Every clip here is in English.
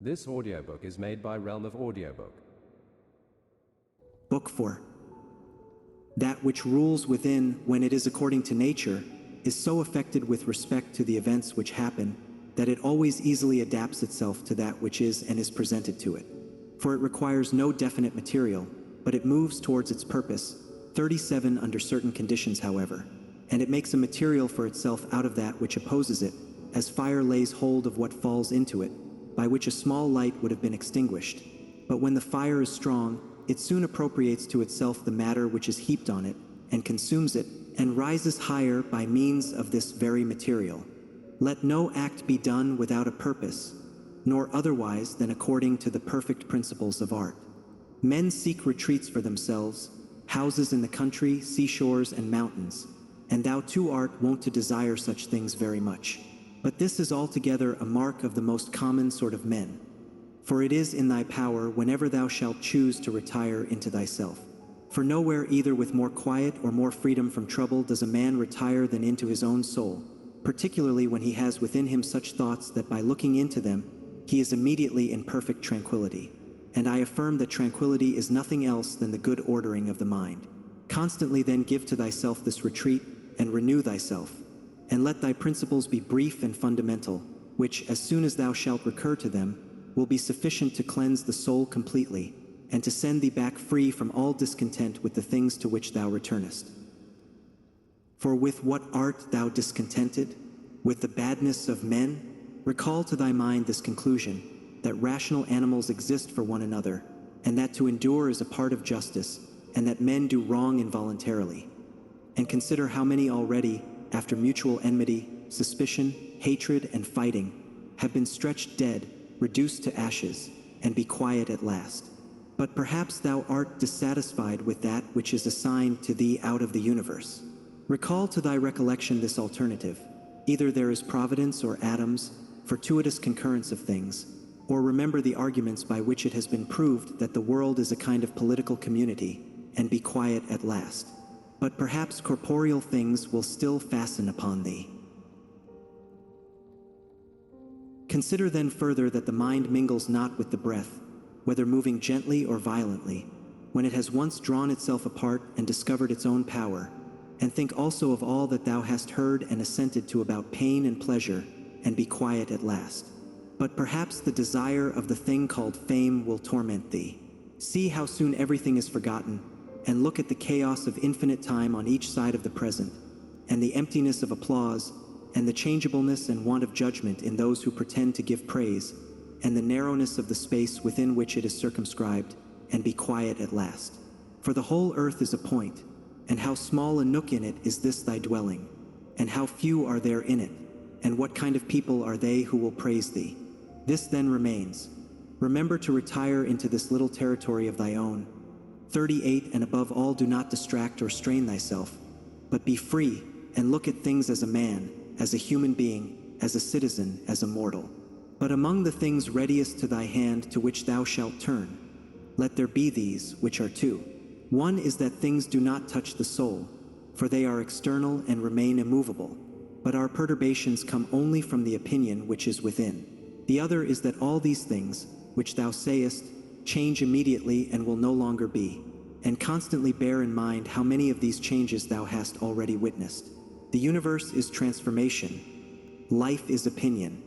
This audiobook is made by Realm of Audiobook. Book 4. That which rules within when it is according to nature is so affected with respect to the events which happen that it always easily adapts itself to that which is and is presented to it. For it requires no definite material, but it moves towards its purpose, 37 under certain conditions however, and it makes a material for itself out of that which opposes it, as fire lays hold of what falls into it, by which a small light would have been extinguished. But when the fire is strong, it soon appropriates to itself the matter which is heaped on it, and consumes it, and rises higher by means of this very material. Let no act be done without a purpose, nor otherwise than according to the perfect principles of art. Men seek retreats for themselves, houses in the country, seashores, and mountains, and thou too art wont to desire such things very much. But this is altogether a mark of the most common sort of men. For it is in thy power whenever thou shalt choose to retire into thyself. For nowhere either with more quiet or more freedom from trouble does a man retire than into his own soul, particularly when he has within him such thoughts that by looking into them, he is immediately in perfect tranquility. And I affirm that tranquility is nothing else than the good ordering of the mind. Constantly then give to thyself this retreat, and renew thyself. And let thy principles be brief and fundamental, which, as soon as thou shalt recur to them, will be sufficient to cleanse the soul completely, and to send thee back free from all discontent with the things to which thou returnest. For with what art thou discontented? With the badness of men? Recall to thy mind this conclusion, that rational animals exist for one another, and that to endure is a part of justice, and that men do wrong involuntarily. And consider how many already, after mutual enmity, suspicion, hatred, and fighting, have been stretched dead, reduced to ashes, and be quiet at last. But perhaps thou art dissatisfied with that which is assigned to thee out of the universe. Recall to thy recollection this alternative. Either there is providence or atoms, fortuitous concurrence of things, or remember the arguments by which it has been proved that the world is a kind of political community, and be quiet at last. But perhaps corporeal things will still fasten upon thee. Consider then further that the mind mingles not with the breath, whether moving gently or violently, when it has once drawn itself apart and discovered its own power, and think also of all that thou hast heard and assented to about pain and pleasure, and be quiet at last. But perhaps the desire of the thing called fame will torment thee. See how soon everything is forgotten, and look at the chaos of infinite time on each side of the present, and the emptiness of applause, and the changeableness and want of judgment in those who pretend to give praise, and the narrowness of the space within which it is circumscribed, and be quiet at last. For the whole earth is a point, and how small a nook in it is this thy dwelling, and how few are there in it, and what kind of people are they who will praise thee? This then remains. Remember to retire into this little territory of thy own. 38 And above all, do not distract or strain thyself, but be free, and look at things as a man, as a human being, as a citizen, as a mortal. But among the things readiest to thy hand to which thou shalt turn, let there be these, which are two. One is that things do not touch the soul, for they are external and remain immovable, but our perturbations come only from the opinion which is within. The other is that all these things, which thou sayest, change immediately and will no longer be, and constantly bear in mind how many of these changes thou hast already witnessed. The universe is transformation. Life is opinion.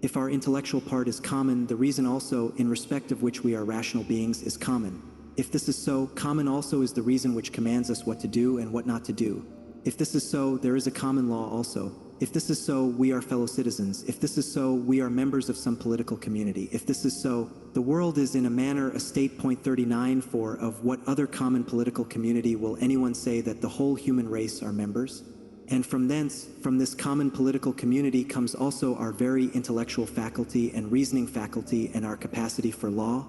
If our intellectual part is common, the reason also in respect of which we are rational beings is common. If this is so, common also is the reason which commands us what to do and what not to do. If this is so, there is a common law also. If this is so, we are fellow citizens. If this is so, we are members of some political community. If this is so, the world is in a manner a state. 39 For of what other common political community will anyone say that the whole human race are members? And from thence, from this common political community comes also our very intellectual faculty and reasoning faculty and our capacity for law?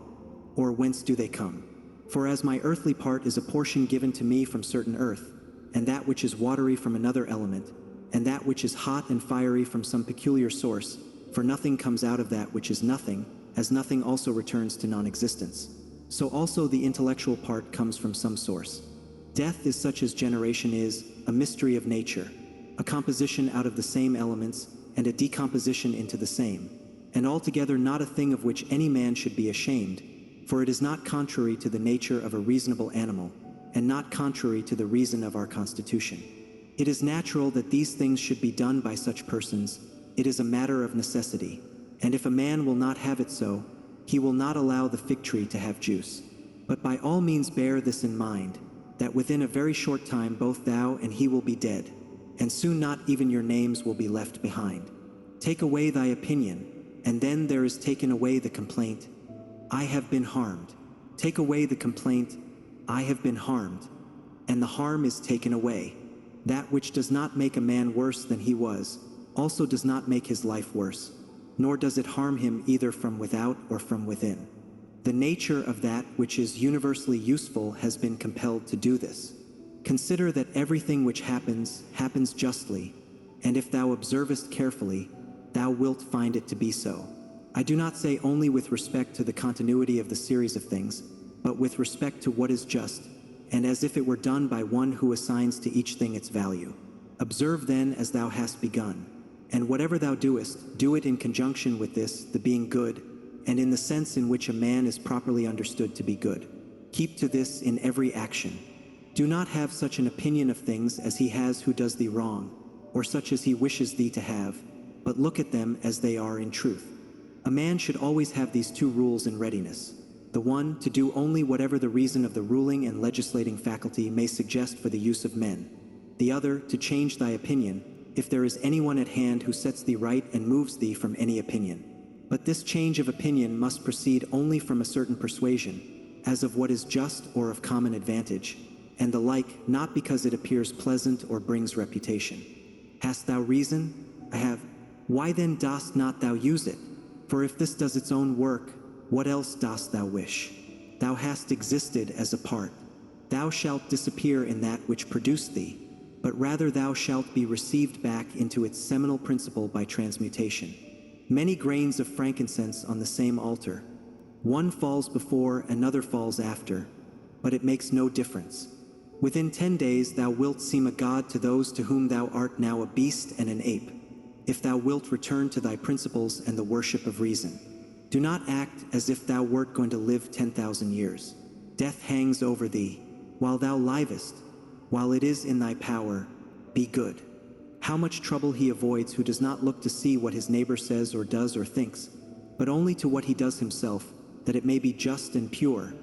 Or whence do they come? For as my earthly part is a portion given to me from certain earth, and that which is watery from another element, and that which is hot and fiery from some peculiar source, for nothing comes out of that which is nothing, as nothing also returns to non-existence. So also the intellectual part comes from some source. Death is such as generation is, a mystery of nature, a composition out of the same elements, and a decomposition into the same. and altogether not a thing of which any man should be ashamed, for it is not contrary to the nature of a reasonable animal, and not contrary to the reason of our constitution. It is natural that these things should be done by such persons. It is a matter of necessity, and if a man will not have it so, he will not allow the fig tree to have juice. But by all means bear this in mind, that within a very short time both thou and he will be dead, and soon not even your names will be left behind. Take away thy opinion, and then there is taken away the complaint, I have been harmed. Take away the complaint, I have been harmed, and the harm is taken away. That which does not make a man worse than he was, also does not make his life worse, nor does it harm him either from without or from within. The nature of that which is universally useful has been compelled to do this. Consider that everything which happens, happens justly, and if thou observest carefully, thou wilt find it to be so. I do not say only with respect to the continuity of the series of things, but with respect to what is just, and as if it were done by one who assigns to each thing its value. Observe then as thou hast begun, and whatever thou doest, do it in conjunction with this, the being good, and in the sense in which a man is properly understood to be good. Keep to this in every action. Do not have such an opinion of things as he has who does thee wrong, or such as he wishes thee to have, but look at them as they are in truth. A man should always have these two rules in readiness. The one, to do only whatever the reason of the ruling and legislating faculty may suggest for the use of men. The other, to change thy opinion, if there is anyone at hand who sets thee right and moves thee from any opinion. But this change of opinion must proceed only from a certain persuasion, as of what is just or of common advantage, and the like, not because it appears pleasant or brings reputation. Hast thou reason? I have. Why then dost not thou use it? For if this does its own work, what else dost thou wish? Thou hast existed as a part. Thou shalt disappear in that which produced thee, but rather thou shalt be received back into its seminal principle by transmutation. Many grains of frankincense on the same altar. One falls before, another falls after, but it makes no difference. Within 10 days thou wilt seem a god to those to whom thou art now a beast and an ape, if thou wilt return to thy principles and the worship of reason. Do not act as if thou wert going to live 10,000 years. Death hangs over thee. While thou livest, while it is in thy power, be good. How much trouble he avoids who does not look to see what his neighbor says or does or thinks, but only to what he does himself, that it may be just and pure.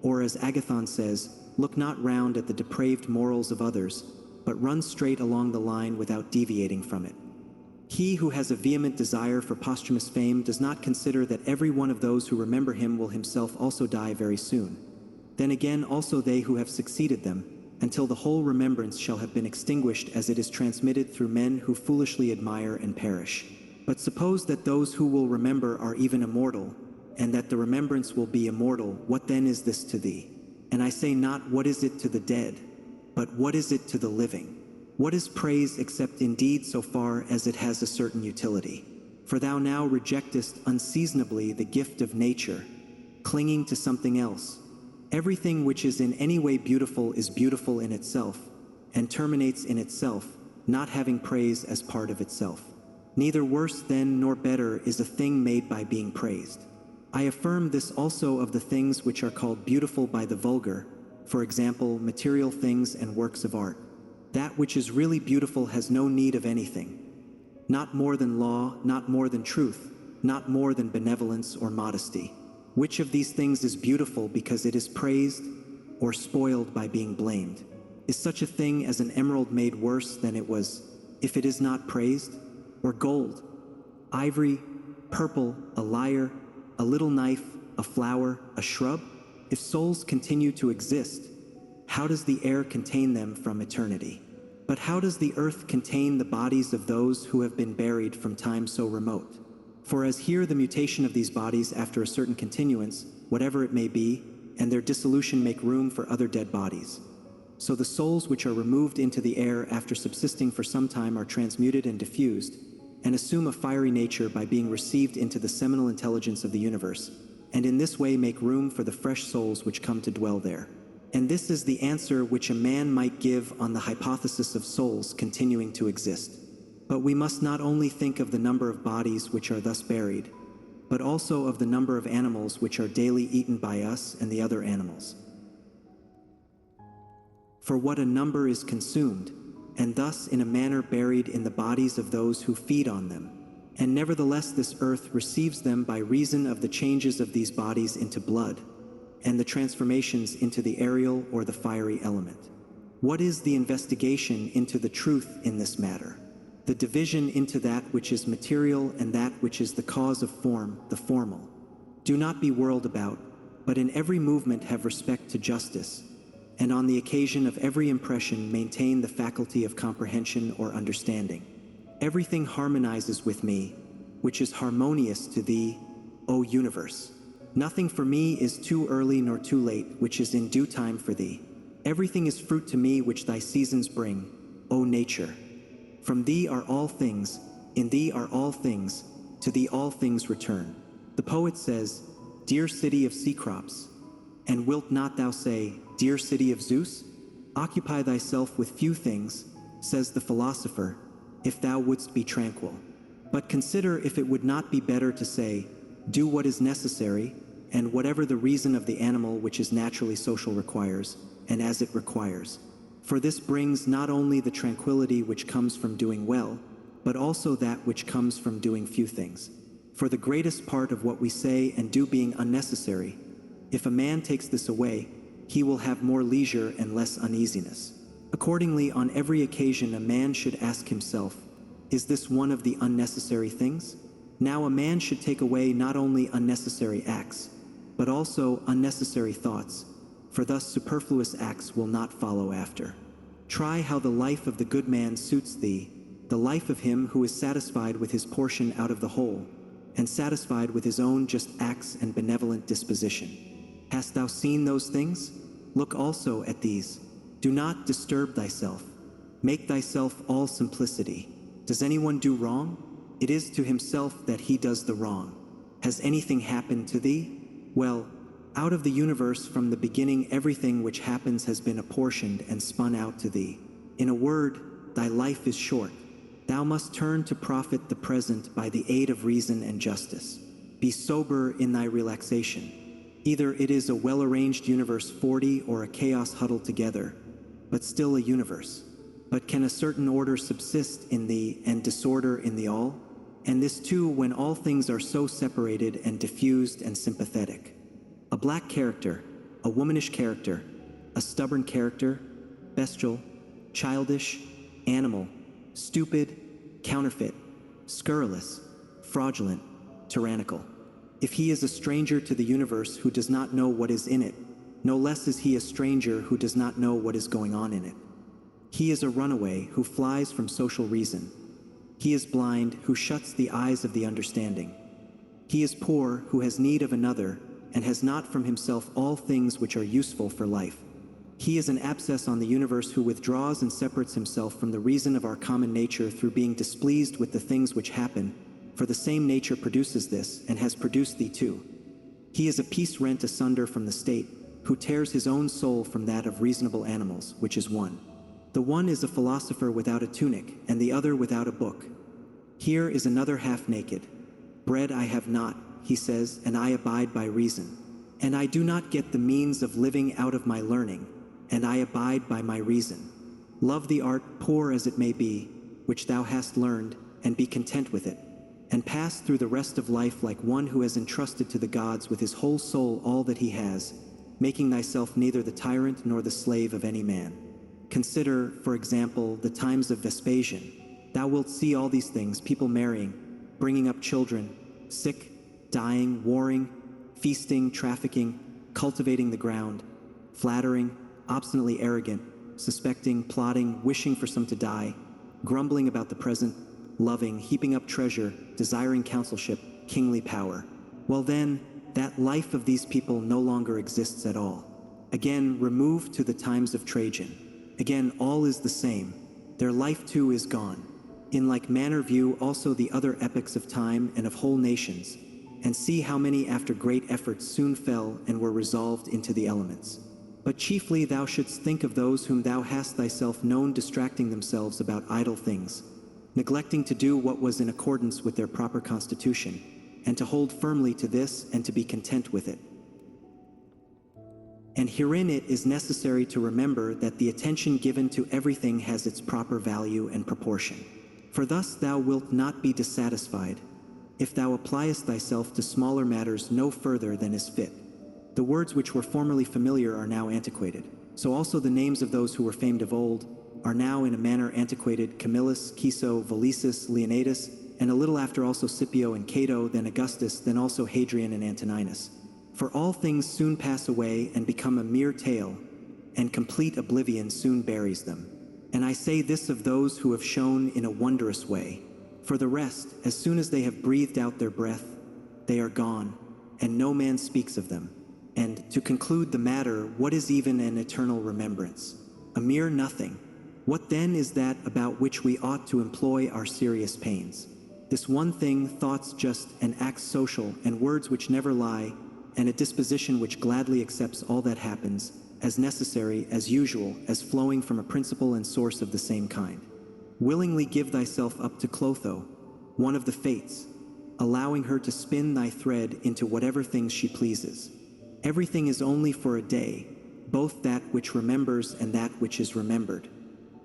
Or as Agathon says, look not round at the depraved morals of others, but run straight along the line without deviating from it. He who has a vehement desire for posthumous fame does not consider that every one of those who remember him will himself also die very soon. Then again also they who have succeeded them, until the whole remembrance shall have been extinguished as it is transmitted through men who foolishly admire and perish. But suppose that those who will remember are even immortal, and that the remembrance will be immortal, what then is this to thee? And I say not what is it to the dead, but what is it to the living? What is praise except indeed so far as it has a certain utility? For thou now rejectest unseasonably the gift of nature, clinging to something else. Everything which is in any way beautiful is beautiful in itself, and terminates in itself, not having praise as part of itself. Neither worse then nor better is a thing made by being praised. I affirm this also of the things which are called beautiful by the vulgar, for example, material things and works of art. That which is really beautiful has no need of anything. Not more than law, not more than truth, not more than benevolence or modesty. Which of these things is beautiful because it is praised, or spoiled by being blamed? Is such a thing as an emerald made worse than it was, if it is not praised? Or gold, ivory, purple, a lyre, a little knife, a flower, a shrub? If souls continue to exist, how does the air contain them from eternity? But how does the earth contain the bodies of those who have been buried from time so remote? For as here the mutation of these bodies after a certain continuance, whatever it may be, and their dissolution make room for other dead bodies, so the souls which are removed into the air after subsisting for some time are transmuted and diffused, and assume a fiery nature by being received into the seminal intelligence of the universe, and in this way make room for the fresh souls which come to dwell there. And this is the answer which a man might give on the hypothesis of souls continuing to exist. But we must not only think of the number of bodies which are thus buried, but also of the number of animals which are daily eaten by us and the other animals. For what a number is consumed, and thus in a manner buried in the bodies of those who feed on them. And nevertheless this earth receives them by reason of the changes of these bodies into blood, and the transformations into the aerial or the fiery element. What is the investigation into the truth in this matter? The division into that which is material and that which is the cause of form, the formal. Do not be whirled about, but in every movement have respect to justice, and on the occasion of every impression maintain the faculty of comprehension or understanding. Everything harmonizes with me, which is harmonious to thee, O universe. Nothing for me is too early nor too late, which is in due time for thee. Everything is fruit to me which thy seasons bring, O nature. From thee are all things, in thee are all things, to thee all things return. The poet says, Dear city of sea crops, and wilt not thou say, Dear city of Zeus? Occupy thyself with few things, says the philosopher, if thou wouldst be tranquil. But consider if it would not be better to say, Do what is necessary, and whatever the reason of the animal which is naturally social requires, and as it requires. For this brings not only the tranquility which comes from doing well, but also that which comes from doing few things. For the greatest part of what we say and do being unnecessary, if a man takes this away, he will have more leisure and less uneasiness. Accordingly, on every occasion a man should ask himself, Is this one of the unnecessary things? Now a man should take away not only unnecessary acts, but also unnecessary thoughts, for thus superfluous acts will not follow after. Try how the life of the good man suits thee, the life of him who is satisfied with his portion out of the whole, and satisfied with his own just acts and benevolent disposition. Hast thou seen those things? Look also at these. Do not disturb thyself. Make thyself all simplicity. Does anyone do wrong? It is to himself that he does the wrong. Has anything happened to thee? Well, out of the universe from the beginning everything which happens has been apportioned and spun out to thee. In a word, thy life is short. Thou must turn to profit the present by the aid of reason and justice. Be sober in thy relaxation. Either it is a well-arranged universe 40 or a chaos huddled together, but still a universe. But can a certain order subsist in thee and disorder in the all? And this too when all things are so separated and diffused and sympathetic. A black character, a womanish character, a stubborn character, bestial, childish, animal, stupid, counterfeit, scurrilous, fraudulent, tyrannical. If he is a stranger to the universe who does not know what is in it, no less is he a stranger who does not know what is going on in it. He is a runaway who flies from social reason. He is blind who shuts the eyes of the understanding. He is poor who has need of another and has not from himself all things which are useful for life. He is an abscess on the universe who withdraws and separates himself from the reason of our common nature through being displeased with the things which happen, for the same nature produces this and has produced thee too. He is a piece rent asunder from the state, who tears his own soul from that of reasonable animals, which is one. The one is a philosopher without a tunic, and the other without a book. Here is another half naked. Bread I have not, he says, and I abide by reason. And I do not get the means of living out of my learning, and I abide by my reason. Love the art, poor as it may be, which thou hast learned, and be content with it, and pass through the rest of life like one who has entrusted to the gods with his whole soul all that he has, making thyself neither the tyrant nor the slave of any man. Consider, for example, the times of Vespasian. Thou wilt see all these things, people marrying, bringing up children, sick, dying, warring, feasting, trafficking, cultivating the ground, flattering, obstinately arrogant, suspecting, plotting, wishing for some to die, grumbling about the present, loving, heaping up treasure, desiring counselship, kingly power. Well then, that life of these people no longer exists at all. Again, remove to the times of Trajan. Again, all is the same. Their life too is gone. In like manner view also the other epochs of time and of whole nations, and see how many after great efforts soon fell and were resolved into the elements. But chiefly thou shouldst think of those whom thou hast thyself known distracting themselves about idle things, neglecting to do what was in accordance with their proper constitution, and to hold firmly to this and to be content with it. And herein it is necessary to remember that the attention given to everything has its proper value and proportion. For thus thou wilt not be dissatisfied, if thou appliest thyself to smaller matters no further than is fit. The words which were formerly familiar are now antiquated. So also the names of those who were famed of old are now in a manner antiquated: Camillus, Ciso, Valisus, Leonidas, and a little after also Scipio and Cato, then Augustus, then also Hadrian and Antoninus. For all things soon pass away and become a mere tale, and complete oblivion soon buries them. And I say this of those who have shone in a wondrous way. For the rest, as soon as they have breathed out their breath, they are gone, and no man speaks of them. And, to conclude the matter, what is even an eternal remembrance? A mere nothing. What then is that about which we ought to employ our serious pains? This one thing, thoughts just, and acts social, and words which never lie, and a disposition which gladly accepts all that happens, as necessary, as usual, as flowing from a principle and source of the same kind. Willingly give thyself up to Clotho, one of the Fates, allowing her to spin thy thread into whatever things she pleases. Everything is only for a day, both that which remembers and that which is remembered.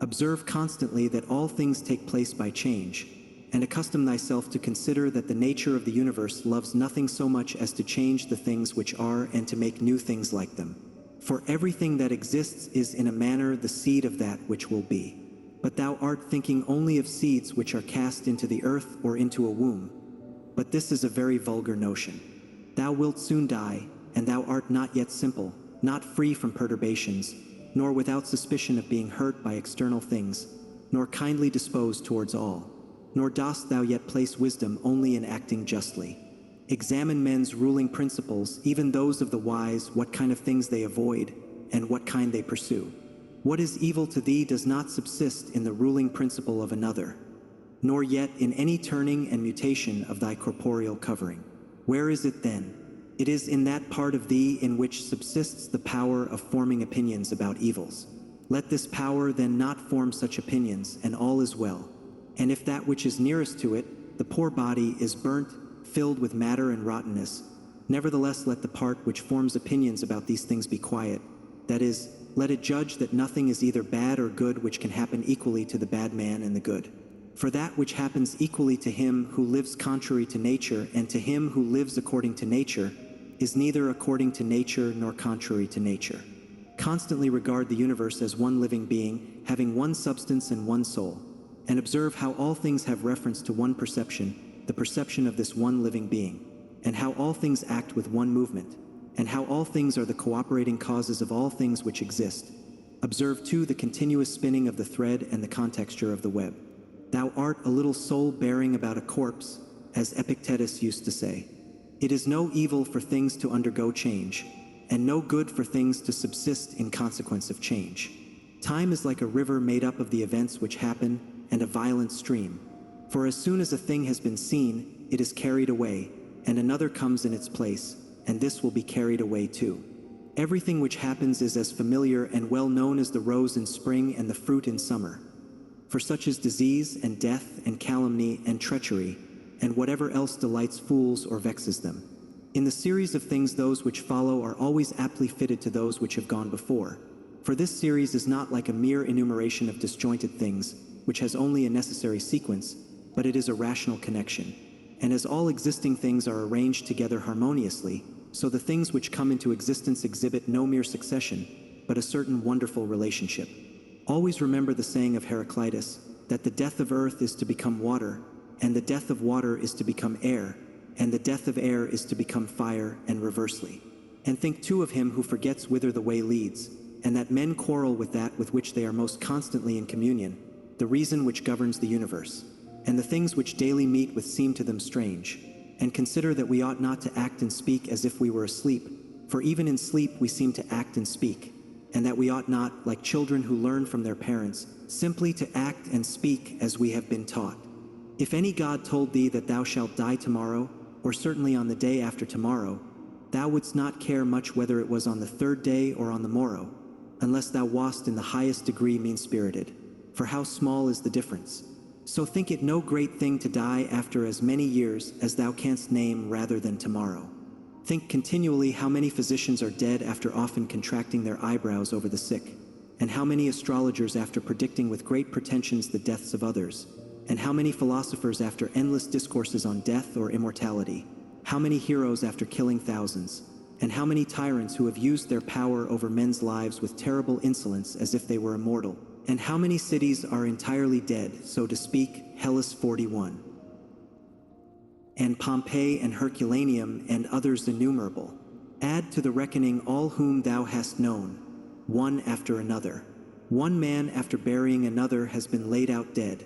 Observe constantly that all things take place by change, and accustom thyself to consider that the nature of the universe loves nothing so much as to change the things which are and to make new things like them. For everything that exists is in a manner the seed of that which will be. But thou art thinking only of seeds which are cast into the earth or into a womb. But this is a very vulgar notion. Thou wilt soon die, and thou art not yet simple, not free from perturbations, nor without suspicion of being hurt by external things, nor kindly disposed towards all. Nor dost thou yet place wisdom only in acting justly. Examine men's ruling principles, even those of the wise, what kind of things they avoid, and what kind they pursue. What is evil to thee does not subsist in the ruling principle of another, nor yet in any turning and mutation of thy corporeal covering. Where is it then? It is in that part of thee in which subsists the power of forming opinions about evils. Let this power then not form such opinions, and all is well. And if that which is nearest to it, the poor body, is burnt, filled with matter and rottenness, nevertheless let the part which forms opinions about these things be quiet. That is, let it judge that nothing is either bad or good which can happen equally to the bad man and the good. For that which happens equally to him who lives contrary to nature and to him who lives according to nature is neither according to nature nor contrary to nature. Constantly regard the universe as one living being, having one substance and one soul, and observe how all things have reference to one perception, the perception of this one living being, and how all things act with one movement, and how all things are the cooperating causes of all things which exist. Observe too the continuous spinning of the thread and the contexture of the web. Thou art a little soul bearing about a corpse, as Epictetus used to say. It is no evil for things to undergo change, and no good for things to subsist in consequence of change. Time is like a river made up of the events which happen, and a violent stream. For as soon as a thing has been seen, it is carried away, and another comes in its place, and this will be carried away too. Everything which happens is as familiar and well known as the rose in spring and the fruit in summer. For such is disease and death and calumny and treachery, and whatever else delights fools or vexes them. In the series of things those which follow are always aptly fitted to those which have gone before. For this series is not like a mere enumeration of disjointed things, which has only a necessary sequence, but it is a rational connection. And as all existing things are arranged together harmoniously, so the things which come into existence exhibit no mere succession, but a certain wonderful relationship. Always remember the saying of Heraclitus, that the death of earth is to become water, and the death of water is to become air, and the death of air is to become fire, and reversely. And think too of him who forgets whither the way leads, and that men quarrel with that with which they are most constantly in communion, the reason which governs the universe, and the things which daily meet with seem to them strange, and consider that we ought not to act and speak as if we were asleep, for even in sleep we seem to act and speak, and that we ought not, like children who learn from their parents, simply to act and speak as we have been taught. If any god told thee that thou shalt die tomorrow, or certainly on the day after tomorrow, thou wouldst not care much whether it was on the third day or on the morrow, unless thou wast in the highest degree mean-spirited. For how small is the difference? So think it no great thing to die after as many years as thou canst name rather than tomorrow. Think continually how many physicians are dead after often contracting their eyebrows over the sick, and how many astrologers after predicting with great pretensions the deaths of others, and how many philosophers after endless discourses on death or immortality, how many heroes after killing thousands, and how many tyrants who have used their power over men's lives with terrible insolence as if they were immortal, and how many cities are entirely dead, so to speak, Hellas 41. And Pompeii and Herculaneum and others innumerable. Add to the reckoning all whom thou hast known, one after another. One man after burying another has been laid out dead,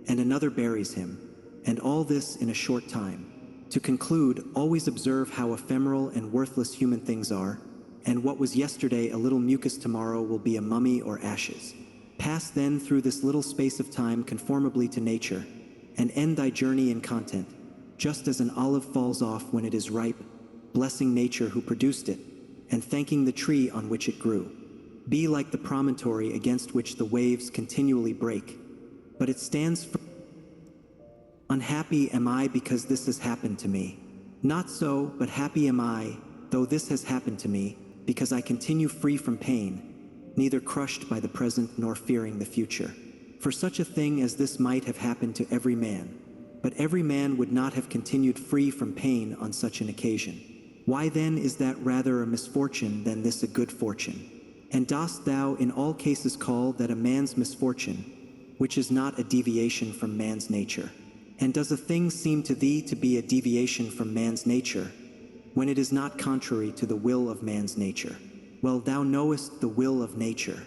and another buries him, and all this in a short time. To conclude, always observe how ephemeral and worthless human things are, and what was yesterday a little mucus tomorrow will be a mummy or ashes. Pass then through this little space of time conformably to nature, and end thy journey in content, just as an olive falls off when it is ripe, blessing nature who produced it, and thanking the tree on which it grew. Be like the promontory against which the waves continually break, but it stands firm. Unhappy am I because this has happened to me. Not so, but happy am I, though this has happened to me, because I continue free from pain, neither crushed by the present nor fearing the future. For such a thing as this might have happened to every man, but every man would not have continued free from pain on such an occasion. Why then is that rather a misfortune than this a good fortune? And dost thou in all cases call that a man's misfortune, which is not a deviation from man's nature? And does a thing seem to thee to be a deviation from man's nature, when it is not contrary to the will of man's nature? Well, thou knowest the will of nature.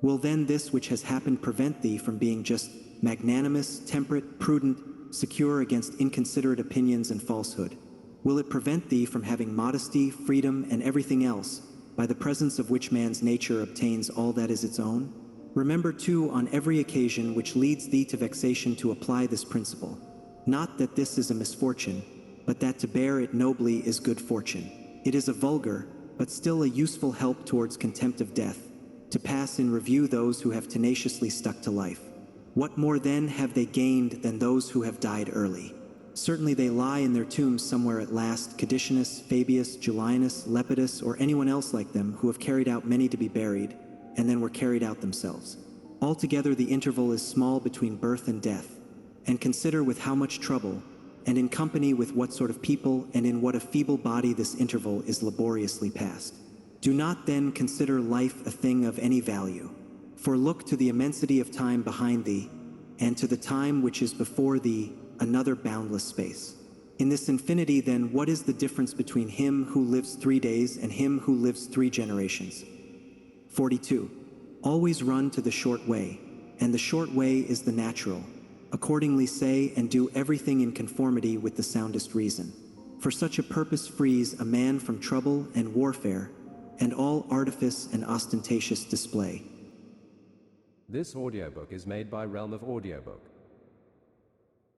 Will then this which has happened prevent thee from being just, magnanimous, temperate, prudent, secure against inconsiderate opinions and falsehood? Will it prevent thee from having modesty, freedom, and everything else, by the presence of which man's nature obtains all that is its own? Remember too on every occasion which leads thee to vexation to apply this principle, not that this is a misfortune, but that to bear it nobly is good fortune. It is a vulgar, but still a useful help towards contempt of death, to pass in review those who have tenaciously stuck to life. What more then have they gained than those who have died early? Certainly they lie in their tombs somewhere at last, Cadicianus, Fabius, Julianus, Lepidus, or anyone else like them who have carried out many to be buried, and then were carried out themselves. Altogether the interval is small between birth and death, and consider with how much trouble, and in company with what sort of people, and in what a feeble body this interval is laboriously passed. Do not then consider life a thing of any value, for look to the immensity of time behind thee, and to the time which is before thee, another boundless space. In this infinity then what is the difference between him who lives 3 days and him who lives 3 generations? 42. Always run to the short way, and the short way is the natural. Accordingly say and do everything in conformity with the soundest reason. For such a purpose frees a man from trouble and warfare, and all artifice and ostentatious display. This audiobook is made by Realm of Audiobook.